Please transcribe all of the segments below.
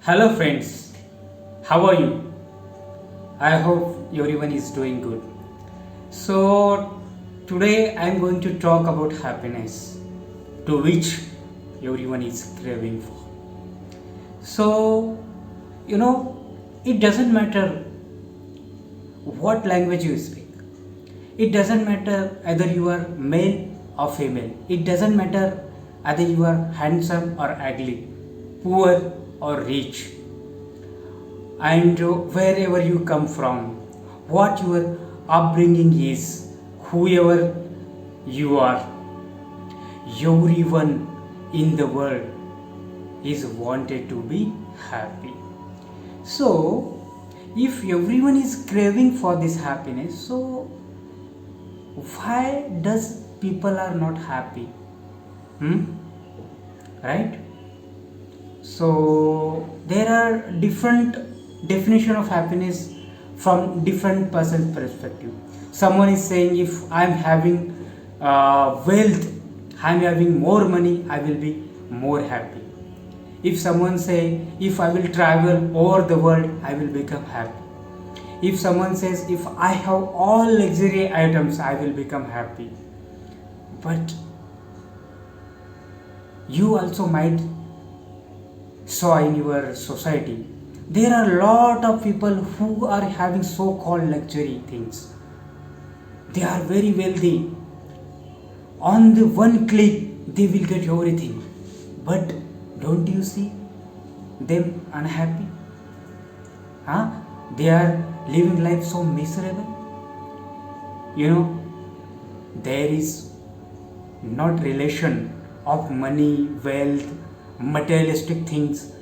Hello friends, how are you? I hope everyone is doing good. So today I am going to talk about happiness, to which everyone is craving for. So it doesn't matter what language you speak. It doesn't matter either you are male or female. It doesn't matter either you are handsome or ugly, poor or rich, and wherever you come from, what your upbringing is, whoever you are, everyone in the world is wanted to be happy. So, if everyone is craving for this happiness, so why does people are not happy? Hmm? Right? So there are different definition of happiness from different person's perspective. Someone is saying, if I'm having wealth, I'm having more money, I will be more happy. If someone say, if I will travel over the world, I will become happy. If someone says, if I have all luxury items, I will become happy. But you also might saw in your society, there are a lot of people who are having so-called luxury things. They are very wealthy. On the one click, they will get everything. But don't you see them unhappy? Huh? They are living life so miserable. There is not relation of money, wealth, materialistic things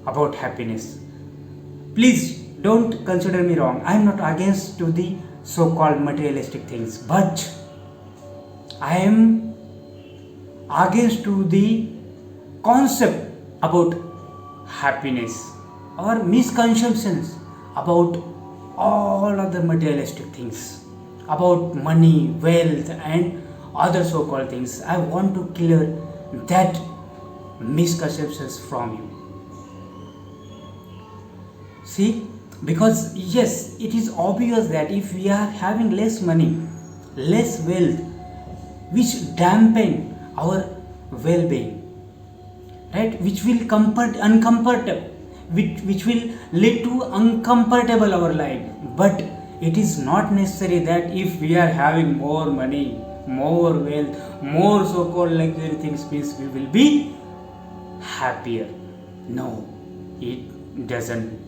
about happiness. Please don't consider me wrong. I am not against to the so-called materialistic things, but I am against to the concept about happiness or misconceptions about all other materialistic things, about money, wealth, and other so-called things. I want to clear that misconceptions from you. See, because yes, it is obvious that if we are having less money, less wealth, which dampen our well-being, right, which will uncomfortable, which will lead to uncomfortable our life. But it is not necessary that if we are having more money, more wealth, more so-called luxury things, means we will be happier. No, it doesn't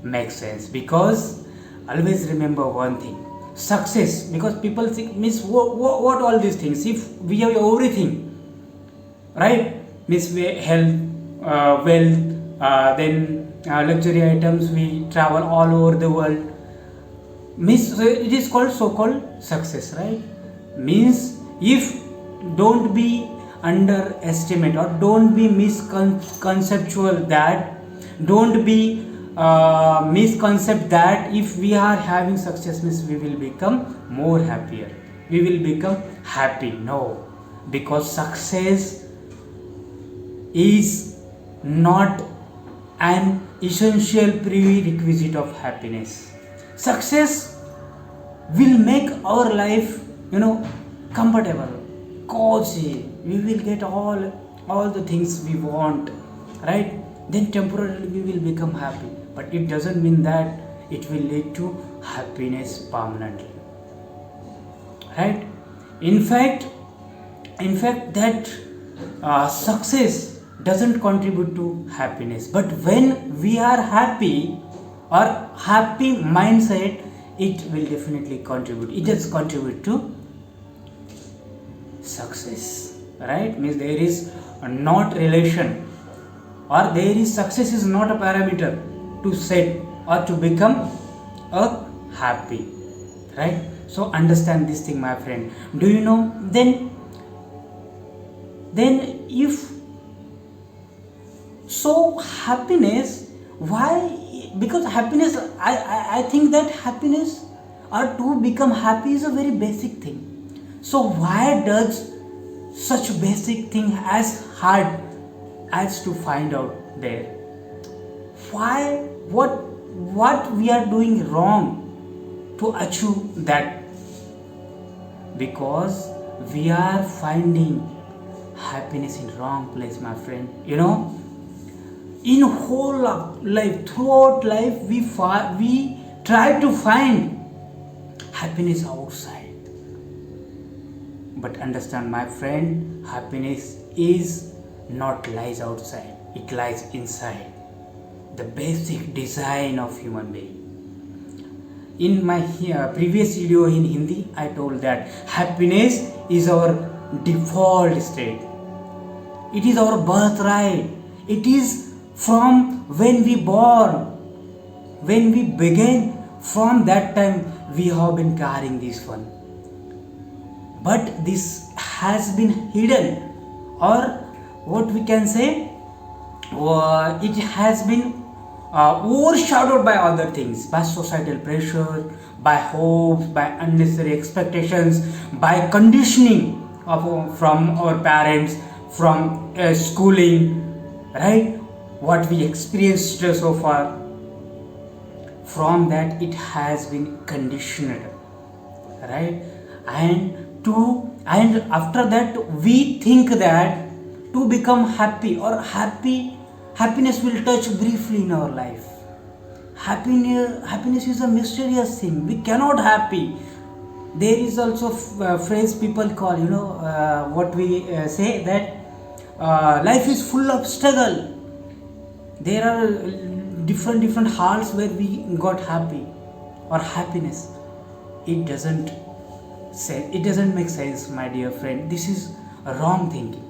make sense, because always remember one thing: success. Because people think, miss, what all these things, if we have everything, right, miss, we health, wealth, then luxury items, we travel all over the world, means it is called so-called success, right? Means if don't be underestimate or don't be misconceptual, that don't be misconcept that if we are having success means we will become more happier, we will become happy. No, because success is not an essential prerequisite of happiness. Success will make our life comfortable, cozy. We will get all the things we want, right? Then temporarily we will become happy, but it doesn't mean that it will lead to happiness permanently, right? In fact that success doesn't contribute to happiness, but when we are happy or happy mindset, it will definitely contribute. It does contribute to success, right? Means there is not relation, or there is success is not a parameter to set or to become a happy, right? So understand this thing, my friend. Do you know, then if so, happiness, why? Because happiness, I think that happiness or to become happy is a very basic thing. So why does such basic thing as hard as to find out there? why, what we are doing wrong to achieve that? Because we are finding happiness in wrong place, my friend. In whole of life, throughout life, we try to find happiness outside. But understand, my friend, happiness is not lies outside, it lies inside. The basic design of human being. In my previous video in Hindi, I told that happiness is our default state. It is our birthright. It is from when we born, when we begin. From that time, we have been carrying this one. But this has been hidden, or what we can say, it has been overshadowed by other things, by societal pressure, by hopes, by unnecessary expectations, by conditioning from our parents, from schooling, right? What we experienced so far. From that, it has been conditioned, right? And after that, we think that to become happy, or happiness will touch briefly in our life. Happiness is a mysterious thing. We cannot happy. There is also a phrase people call, what we say, that life is full of struggle. There are different halls where we got happy or happiness. It doesn't make sense, my dear friend. This is a wrong thinking,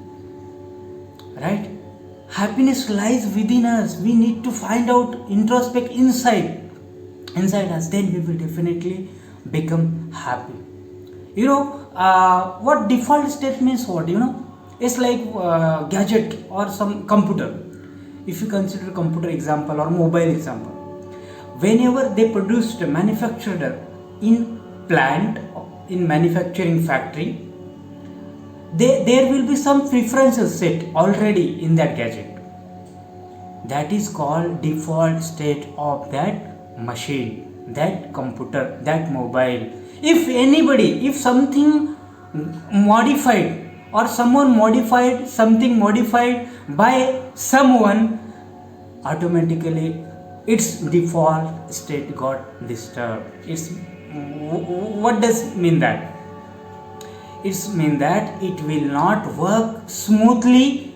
right? Happiness lies within us. We need to find out, introspect inside us. Then we will definitely become happy. What default state means? What it's like gadget or some computer. If you consider computer example or mobile example, whenever they produced, manufactured in plant, in manufacturing factory, there will be some preferences set already in that gadget. That is called default state of that machine, that computer, that mobile. If something modified, or someone modified something modified by someone, automatically its default state got disturbed. What does mean that? It means that it will not work smoothly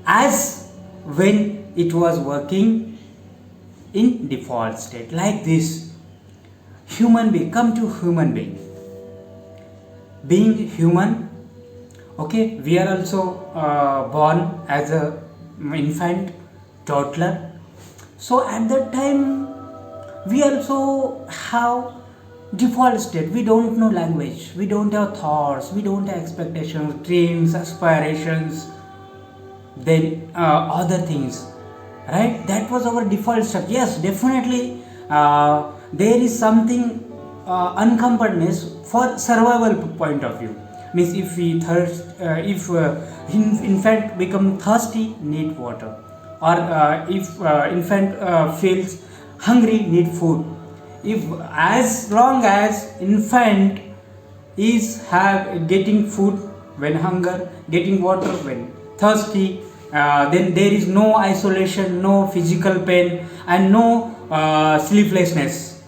as when it was working in default state. Like this, human being, come to human being. Being human, okay, we are also born as a infant, toddler. So at that time, we also have default state. We don't know language, we don't have thoughts, we don't have expectations, dreams, aspirations, then other things, right? That was our default state. Yes, definitely there is something uncomfortness for survival point of view. Means if we thirst, if infant become thirsty, need water, or if infant feels hungry, need food. If as long as infant is getting food when hunger, getting water when thirsty, then there is no isolation, no physical pain, and no sleeplessness.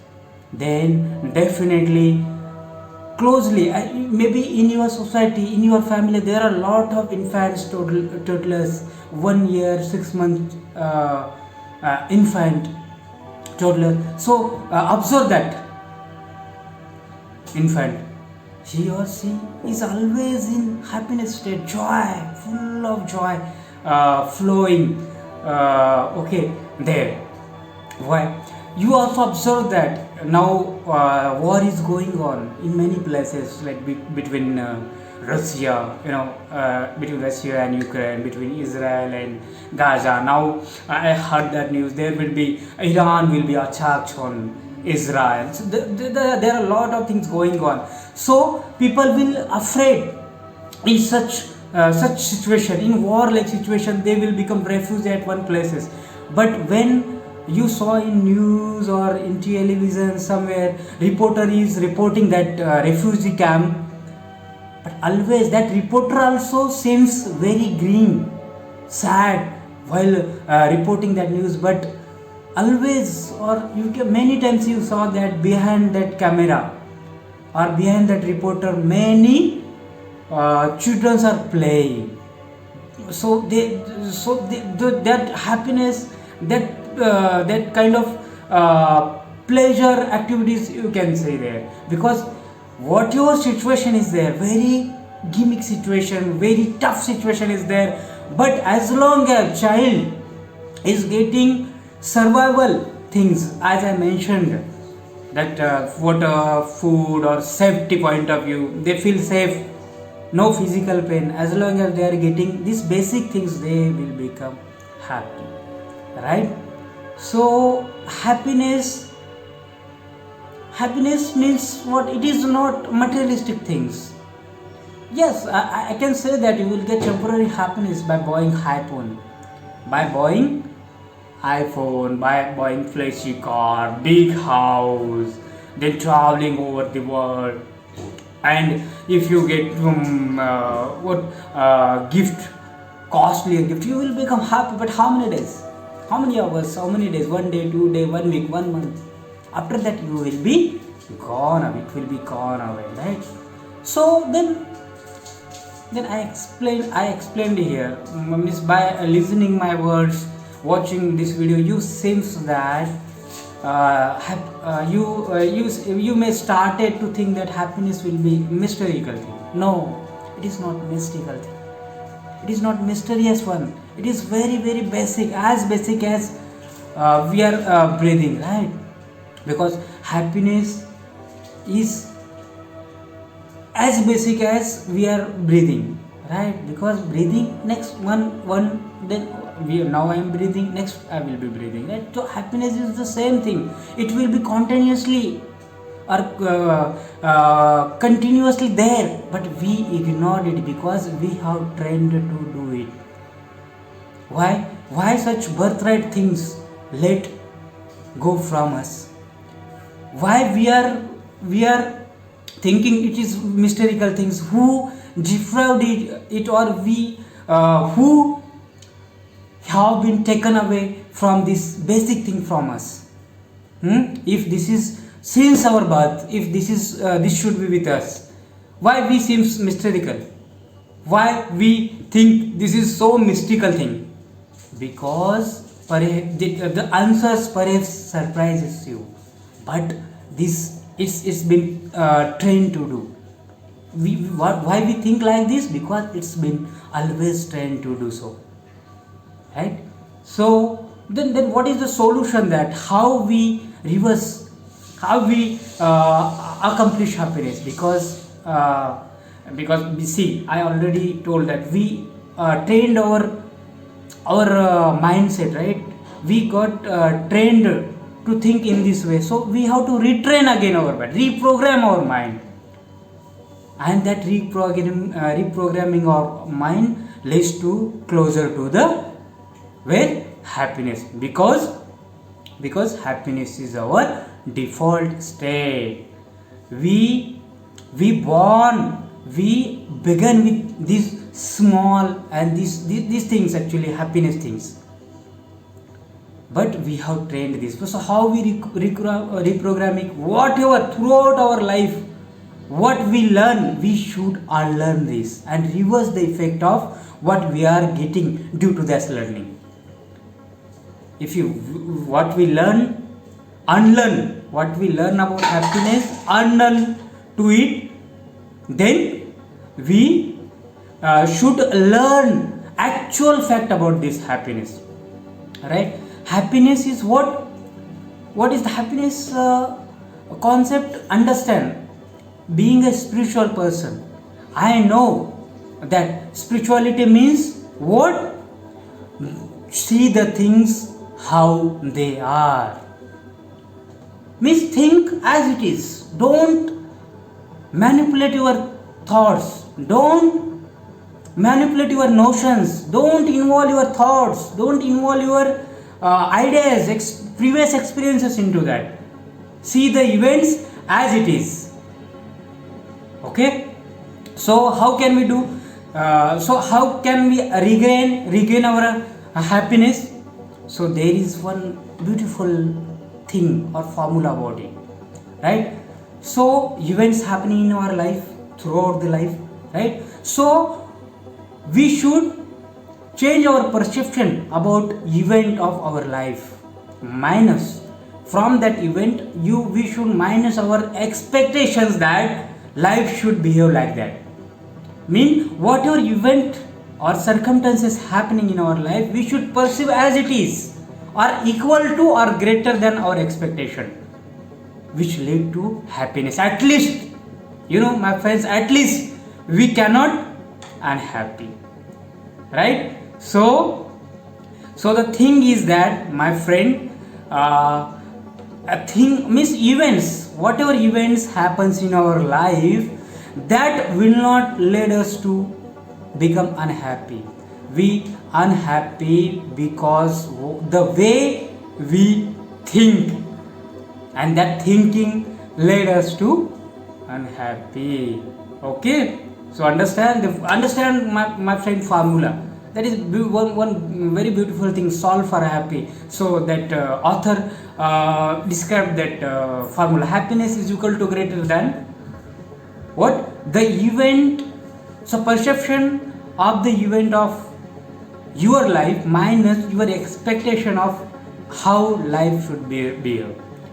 Then definitely, closely, maybe in your society, in your family, there are a lot of infants, toddlers, 1 year, 6 months infant, toddler. So observe that infant, he or she is always in happiness state, joy, full of joy, flowing, okay, there. Why? You also observe that now war is going on in many places, like between Russia, between Russia and Ukraine, between Israel and Gaza. Now I heard that news. There will be Iran will be attacked on Israel. So there are a lot of things going on. So people will afraid in such situation, in war-like situation. They will become refugees at one places. But when you saw in news or in television somewhere, reporter is reporting that refugee camp, but always that reporter also seems very green, sad while reporting that news. But always, or many times you saw that behind that camera or behind that reporter, many children are playing. That happiness, that kind of pleasure activities you can say there, because whatever situation is there, very gimmick situation, very tough situation is there, but as long as child is getting survival things, as I mentioned, that water, food or safety point of view, they feel safe, no physical pain, as long as they are getting these basic things, they will become happy, right? So happiness means what? It is not materialistic things. Yes, I can say that you will get temporary happiness by buying iPhone, by buying flashy car, big house, then traveling over the world. And if you get gift, costly gift, you will become happy. But how many days, how many hours, how many days? 1 day, 2 day, 1 week, 1 month. After that you will be gone away. It will be gone away, right? So then I explained here, means by listening my words, watching this video, you seems that you may started to think that happiness will be mystical thing. No, it is not mystical thing. It is not mysterious one. It is very, very basic as we are breathing, right? Because happiness is as basic as we are breathing, right? Because breathing, next one then now I am breathing, next I will be breathing, right? So happiness is the same thing. It will be continuously or continuously there, but we ignored it because we have trained to do it. Why such birthright things let go from us? Why we are thinking it is mystical things? Who deprived it or we who have been taken away from this basic thing from us? If this is since our birth, if this is this should be with us, why we seems mystical? Why we think this is so mystical thing? Because the answers perhaps surprises you, but this is been trained to do. Why we think like this? Because it's been always trained to do so, right? So then what is the solution? That how we reverse, how we accomplish happiness? Because we see, I already told that we trained our mindset, right? We got trained to think in this way, so we have to retrain again our mind, reprogram our mind, and that reprogramming of mind leads to closer to the where happiness, because happiness is our default state. We begin with these small and these things, actually happiness things, but we have trained this. So how we reprogramming whatever throughout our life, what we learn, we should unlearn this and reverse the effect of what we are getting due to this learning. If you unlearn what we learn about happiness, unlearn to it, then we should learn actual fact about this happiness, right? Happiness is what is the happiness concept? Understand, being a spiritual person, I know that spirituality means what? See the things how they are, means think as it is. Don't manipulate your thoughts, don't manipulate your notions, don't involve your thoughts, don't involve your ideas, previous experiences into that. See the events as it is. Okay. So how can we do? So how can we regain our happiness? So there is one beautiful thing or formula about it, right? So events happening in our life throughout the life, right? So we should change our perception about event of our life, minus from that event we should minus our expectations that life should behave like that. Mean whatever event or circumstances happening in our life, we should perceive as it is, or equal to or greater than our expectation, which lead to happiness. At least, my friends, at least we cannot unhappy, right? So the thing is that, my friend, a thing means events, whatever events happens in our life, that will not lead us to become unhappy. We unhappy because the way we think, and that thinking led us to unhappy. Okay, so understand my friend formula. That is one very beautiful thing, solve for happy. So that author described that formula: happiness is equal to greater than what? The event. So perception of the event of your life minus your expectation of how life should be.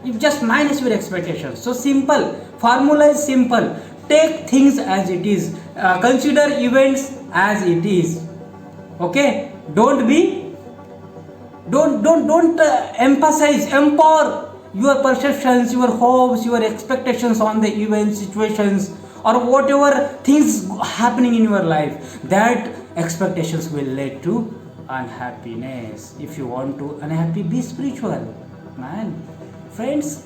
You just minus your expectations. So simple formula is simple. Take things as it is. Consider events as it is. Okay. Don't empower your perceptions, your hopes, your expectations on the events, situations, or whatever things happening in your life. That expectations will lead to unhappiness. If you want to unhappy, be spiritual, man. Friends,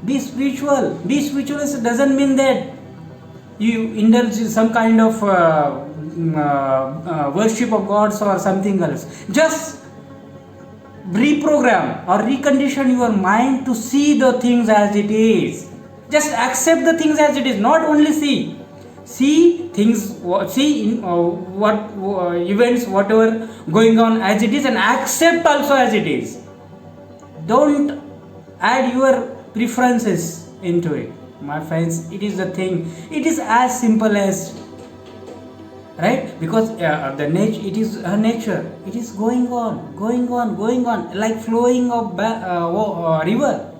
be spiritual. Be spiritualist doesn't mean that you indulge in some kind of worship of gods or something else. Just reprogram or recondition your mind to see the things as it is. Just accept the things as it is. Not only see things, see in what events, whatever going on as it is, and accept also as it is. Don't add your preferences into it, my friends. It is the thing. It is as simple as, right? Because the nature, it is her nature. It is going on, like flowing of river,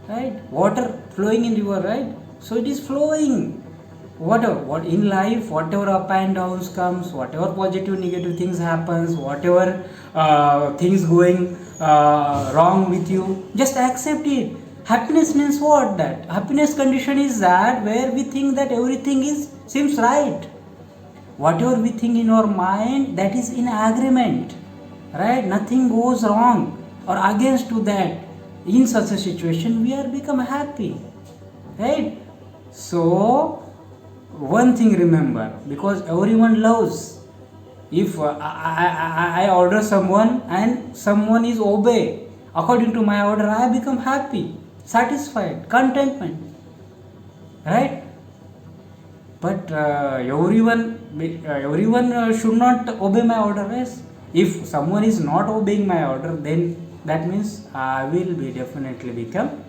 right? Water flowing in river, right? So it is flowing. What in life, whatever up and downs comes, whatever positive negative things happens, whatever things going wrong with you, just accept it. Happiness means what? That happiness condition is that where we think that everything seems right. Whatever we think in our mind, that is in agreement, right? Nothing goes wrong or against to that. In such a situation, we are become happy, right? So one thing remember, because everyone loves. If I order someone and someone is obey according to my order, I become happy, satisfied, contentment, right? But everyone should not obey my order. Yes? If someone is not obeying my order, then that means I will be definitely become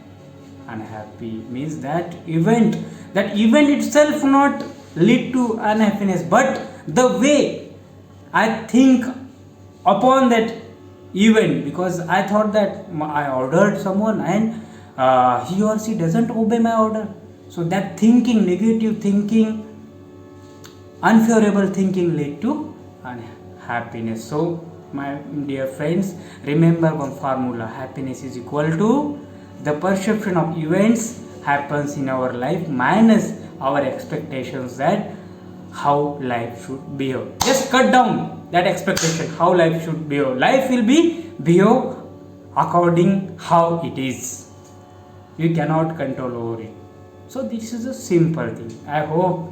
unhappy. Means that event itself not lead to unhappiness, but the way I think upon that event, because I thought that I ordered someone and he or she doesn't obey my order. So that thinking, negative thinking, unfavorable thinking lead to unhappiness. So my dear friends, remember one formula: happiness is equal to the perception of events happens in our life minus our expectations that how life should behave. Just cut down that expectation how life should behave. Life will behave according how it is. You cannot control over it. So this is a simple thing. I hope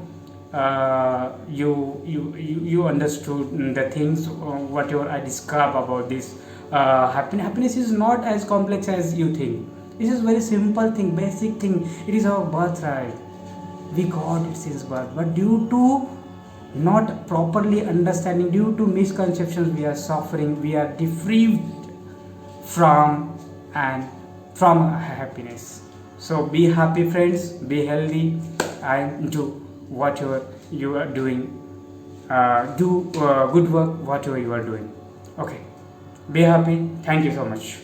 you understood the things whatever I describe about this Happiness is not as complex as you think. This is very simple thing, basic thing. It is our birthright. We got it since birth, but due to not properly understanding, due to misconceptions, we are suffering, we are deprived from and from happiness. So be happy, friends, be healthy, and do whatever you are doing. Do good work whatever you are doing. Okay, be happy. Thank you so much.